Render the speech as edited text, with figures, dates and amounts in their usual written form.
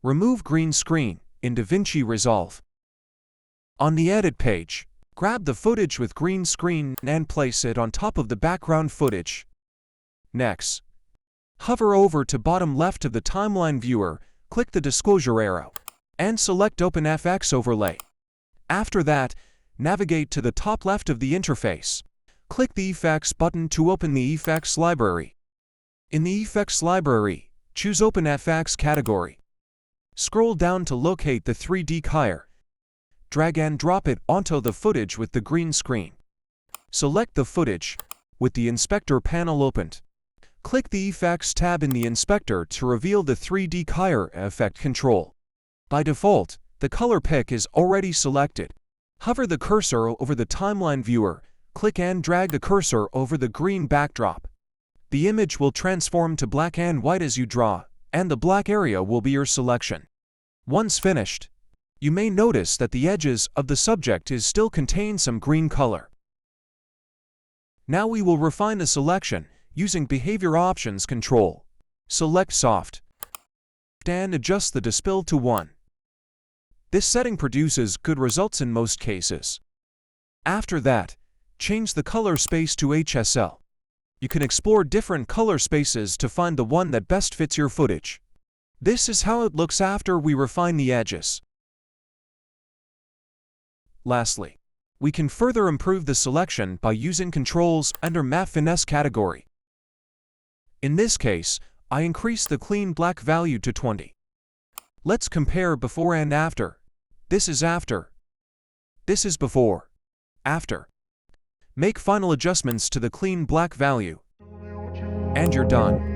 Remove green screen in Davinci Resolve. On the Edit page, grab the footage with green screen and place it on top of the background footage. Next, hover over to bottom left of the timeline viewer, click the disclosure arrow, and select Open FX Overlay. After that, navigate to the top left of the interface. Click the Effects button to open the Effects library. In the Effects library, choose Open FX category. Scroll down to locate the 3D keyer. Drag and drop it onto the footage with the green screen. Select the footage with the Inspector panel opened. Click the Effects tab in the Inspector to reveal the 3D keyer effect control. By default, the color pick is already selected. Hover the cursor over the timeline viewer, click and drag the cursor over the green backdrop. The image will transform to black and white as you draw, and the black area will be your selection. Once finished, you may notice that the edges of the subject still contain some green color. Now we will refine the selection using Behavior Options control. Select Soft and adjust the dispel to 1. This setting produces good results in most cases. After that, change the color space to HSL. You can explore different color spaces to find the one that best fits your footage. This is how it looks after we refine the edges. Lastly, we can further improve the selection by using controls under Map Finesse category. In this case, I increase the clean black value to 20. Let's compare before and after. This is after. This is before. After. Make final adjustments to the clean black value. And you're done.